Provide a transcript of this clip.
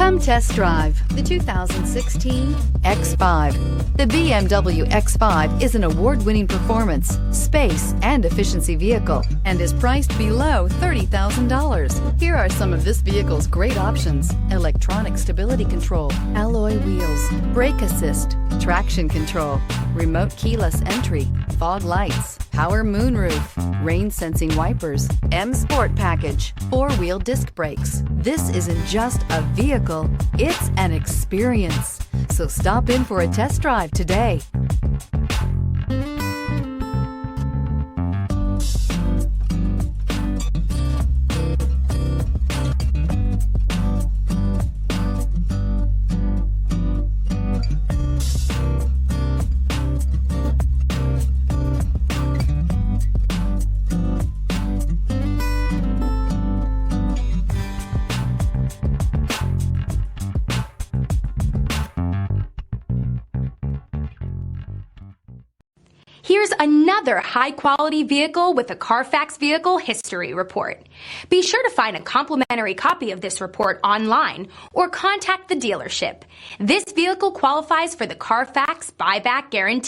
Come test drive the 2016 X5. The BMW X5 is an award-winning performance, space, and efficiency vehicle and is priced below $30,000. Here are some of this vehicle's great options: electronic stability control, alloy wheels, brake assist, traction control, remote keyless entry, fog lights, power moonroof, rain sensing wipers, M Sport package, four-wheel disc brakes. This isn't just a vehicle, it's an experience. So stop in for a test drive today. Here's another high-quality vehicle with a Carfax Vehicle History Report. Be sure to find a complimentary copy of this report online or contact the dealership. This vehicle qualifies for the Carfax Buyback Guarantee.